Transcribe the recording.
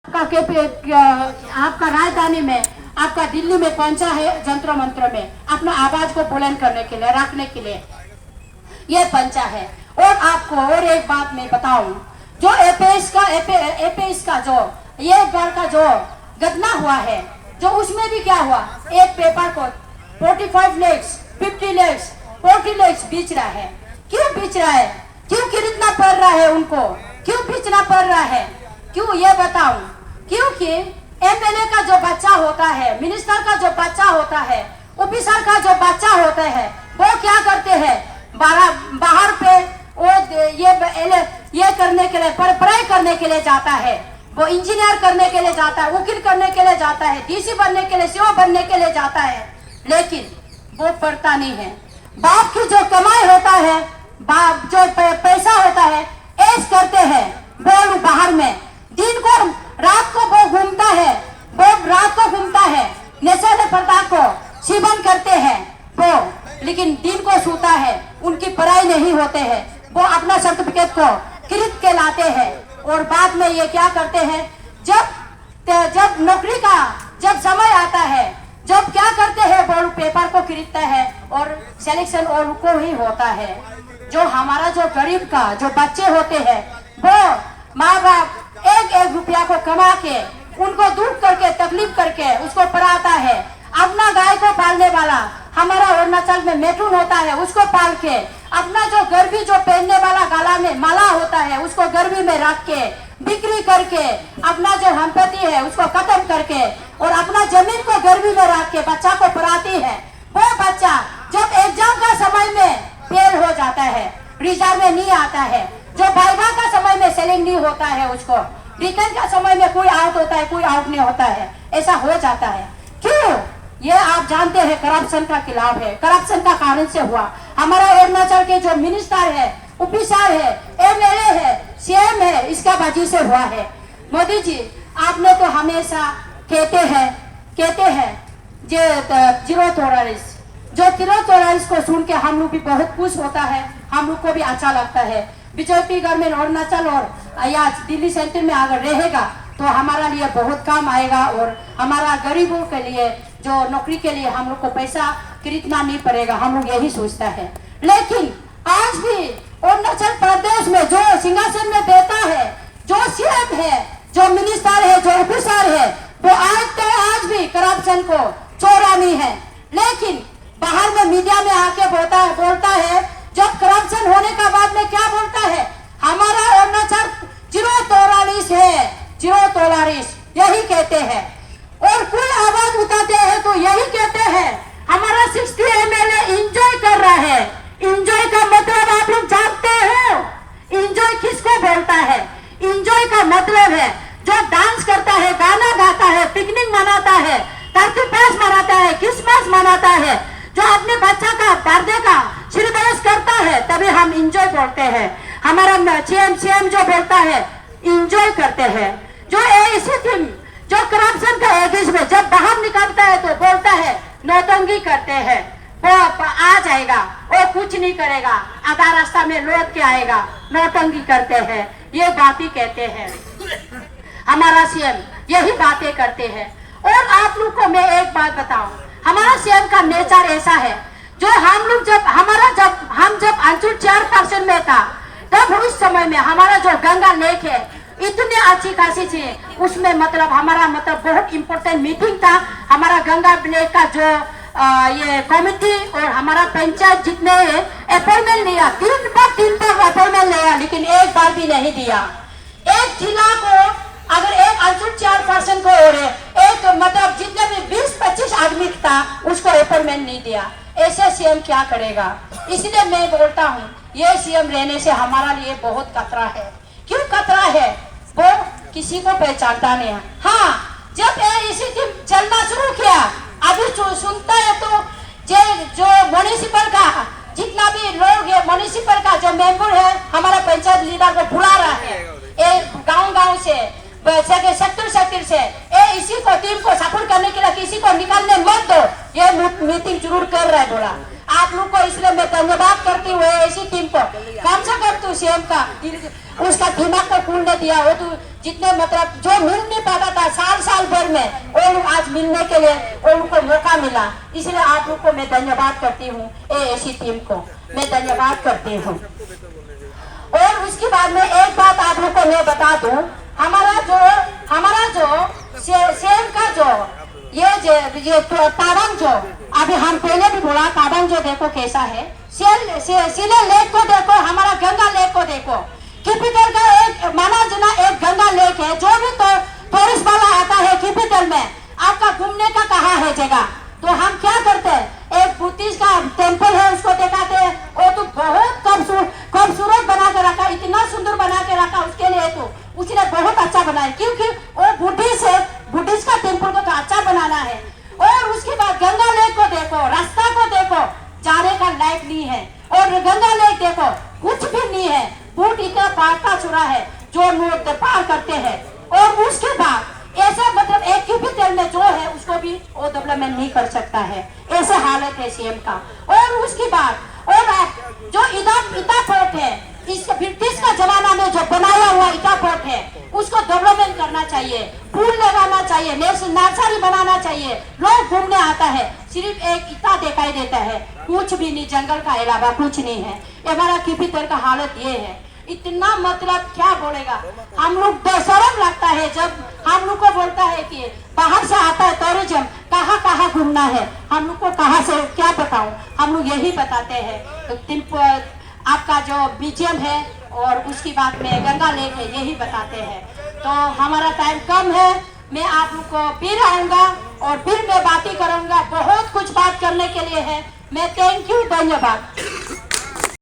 आपका राजधानी में, आपका दिल्ली में पहुंचा है जंतर मंत्र में अपना आवाज को बुलंद करने के लिए, रखने के लिए ये पहुंचा है। और आपको और एक बात मैं बताऊं, जो एपीएस का जो ये बार का जो घटना हुआ है, जो उसमें भी क्या हुआ, एक पेपर को 45 लेग्स, 50 लेग्स, 40 लेग्स बेच रहा है। क्यों बेच रहा है? क्यों खरीदना पड़ रहा है उनको? क्यों बेचना पड़ रहा है? क्यों ये बताऊं? क्योंकि एमएलए का जो बच्चा होता है, मिनिस्टर का जो बच्चा होता है, ऑफिसर का जो बच्चा होता है, वो क्या करते हैं, बाहर पे वो ये करने के लिए, पढ़ाई करने के लिए जाता है, वो इंजीनियर करने के लिए जाता है, वकील करने के लिए जाता है, डीसी बनने के लिए, सीओ बनने के लिए जाता है, लेकिन वो पढ़ता नहीं है। बाप की जो कमाई होता है, बाप जो पैसा होता है, ऐश करते हैं वो बाहर में, दिन को रात को वो घूमता है, वो रात को घूमता है, नशे पदार्थ को सेवन करते हैं वो, लेकिन दिन को सोता है, उनकी पढ़ाई नहीं होते हैं, वो अपना सर्टिफिकेट को खरीद के लाते हैं और बाद में ये क्या करते हैं, जब नौकरी का जब समय आता है, जब क्या करते हैं, वो पेपर को खरीदते हैं और सिलेक्शन और को ही होता है। जो हमारा जो गरीब का जो बच्चे होते हैं, वो माँ बाप एक एक रुपया को कमा के, उनको दुख करके, तकलीफ करके उसको पढ़ाता है। अपना गाय को पालने वाला, हमारा अरुणाचल में मैथुन होता है, उसको पाल के, अपना जो गर्भी जो पहनने वाला गला में माला होता है, उसको गर्भी में रख के बिक्री करके अपना जो संपत्ति है उसको खत्म करके और अपना जमीन को गर्भी में रख के बच्चा को पढ़ाती है। वो बच्चा जब एग्जाम का समय में फेल हो जाता है, रिजल्ट में नहीं आता है, जो वाइवा का समय में सेलेक्ट नहीं होता है, उसको रिटर्न का समय में कोई आउट होता है, कोई आउट नहीं होता है, ऐसा हो जाता है। क्यों? ये आप जानते हैं करप्शन का खिलाफ है, करप्शन का कारण से हुआ। हमारा अरुणाचल के जो मिनिस्टर है, ऑफिसर है, एमएलए है, सीएम है, इसका वजह से हुआ है। मोदी जी, आपने तो हमेशा कहते हैं जीरो टॉलरेंस को सुन के हम लोग भी बहुत खुश होता है, हम लोग को भी अच्छा लगता है। बीजेपी गवर्नमेंट अरुणाचल और या दिल्ली सेंटर में अगर रहेगा तो हमारा लिए बहुत काम आएगा और हमारा गरीबों के लिए जो नौकरी के लिए हम लोग को पैसा खरीदना नहीं पड़ेगा, हम लोग यही सोचता है। लेकिन आज भी अरुणाचल प्रदेश में जो सिंहासन में बैठा है, जो सीएम है, जो मिनिस्टर है, जो ऑफिसर है, वो आज भी करप्शन को छोड़ा नहीं है। लेकिन बाहर में मीडिया में आके बोलता है, जब करप्शन होने का बाद में क्या बोलता है, हमारा अरुणाचल 044 है, 044 यही कहते हैं। और कोई आवाज उठाते हैं तो यही कहते हैं, हमारा 60 एमएलए एंजॉय कर रहा है। एंजॉय का मतलब आप लोग जानते हो? एंजॉय किसको बोलता है? एंजॉय का मतलब है जो डांस करता है, गाना गाता है, पिकनिक मनाता है, 31 मनाता है, क्रिसमस मनाता है, जो अपने बच्चा का बर्थडे का सेलिब्रेट करता है, तभी हम एंजॉय बोलते हैं। हमारा सीएम जो बोलता है एंजॉय करते हैं। जो ऐसी टीम जो करप्शन का एगिस में जब बाहर निकलता है तो बोलता है नौटंकी करते हैं, वो आ जाएगा, वो कुछ नहीं करेगा, आधा रास्ता में लौट के आएगा, नौटंकी करते हैं, ये बातें कहते हैं। हमारा सीएम यही बातें करते हैं। और आप लोग को मैं एक बात बताऊं, हमारा सीएम का नेचर ऐसा है, जो हम लोग जब अंचुर 4% में था, तब उस समय में हमारा जो गंगा लेक है इतने अच्छी खासी थी, उसमें मतलब हमारा बहुत इम्पोर्टेंट मीटिंग था। हमारा गंगा लेक का जो ये कमेटी और हमारा पंचायत जितने अपॉइंटमेंट लिया, 3 बार अपॉइंटमेंट लिया, लेकिन एक बार भी नहीं दिया। एक जिला को अगर एक अंचुर 4% को एक मतलब जितने भी 20-25 आदमी था, उसको अपॉइंटमेंट नहीं दिया। ऐसे सीएम क्या करेगा? इसलिए मैं बोलता हूँ, ये सीएम रहने से हमारा लिए बहुत खतरा है। क्यों खतरा है? वो किसी को पहचानता नहीं है। हाँ, जब इसी टीम चलना शुरू किया, अभी सुनता है तो जो म्युनिसिपल का जितना भी लोग है, म्युनिसिपल का जो मेंबर है, हमारा पंचायत लीडर को बुला रहा है, गांव से, सेक्टर से, इसी को टीम को सपोर्ट करने के लिए किसी को निकालने मत दो, ये मीटिंग जरूर कर रहा है बोला। आप लोग को इसलिए मैं धन्यवाद करती हूँ ऐसी टीम को, कम से कम तो सीएम का उसका दिमाग को खुलने दिया। वो तो जितने मतलब जो मिल नहीं पाता में वो लोग आज मिलने के लिए वो लोग को मौका मिला, इसलिए आप लोग को मैं धन्यवाद करती हूँ। ऐसी टीम को मैं धन्यवाद करती हूँ। और उसके बाद में एक बात आप लोग को मैं बता दूं, हमारा जो सेम का जो ये ताबंग जो अभी हम पहले भी बोला, ताबंग जो देखो कैसा है, सिले लेक को देखो, हमारा गंगा लेक को देखो। कैपिटल का एक माना जना एक गंगा लेक है। जो भी तो टूरिस्ट वाला आता है कैपिटल में, आपका घूमने का कहाँ है जगह, तो हम क्या करते हैं, एक बुद्धिस्ट का टेम्पल है उसको दिखाते हैं। वो तो बहुत खूबसूरत बना के रखा, इतना सुंदर बना के रखा, उसके लिए तो उसने बहुत अच्छा बनाया, क्योंकि वो बुद्धिस्ट है, बुद्धिस्ट का टेम्पल को तो अच्छा बनाना है। और उसके बाद गंगा लेक को देखो, रास्ता को देखो, जाने का लायक नहीं है। और गंगा लेक देखो, कुछ भी नहीं है, बूट इतना पाटा चुरा है जो लोग पार करते हैं। और उसके बाद ऐसा मतलब एक कैपिटल में जो है उसको भी वो डेवलपमेंट नहीं कर सकता है, ऐसे हालत है सीएम का। और उसके बाद और जो इटा फोर्ट है, इस ब्रिटिश का जमाना में जो बनाया हुआ इटा फोर्ट है, उसको डेवलपमेंट करना चाहिए, फूल लगाना चाहिए, नर्सरी बनाना चाहिए। लोग घूमने आता है, सिर्फ एक इटा दिखाई देता है, कुछ भी नहीं, जंगल का अलावा कुछ नहीं है। हमारा कैपिटल का हालत ये है, इतना मतलब क्या बोलेगा, हम लोग शर्म लगता है जब हम लोग को बोलता है कि बाहर से आता है टूरिज्म, कहाँ कहाँ घूमना है, हम लोग को कहाँ से क्या बताऊं, हम लोग यही बताते हैं आपका जो म्यूजियम है और उसकी बाद में गंगा लेक है, यही बताते हैं। तो हमारा टाइम कम है, मैं आप लोग को फिर आऊंगा और फिर मैं बातें करूंगा, बहुत कुछ बात करने के लिए है। मैं थैंक यू, धन्यवाद।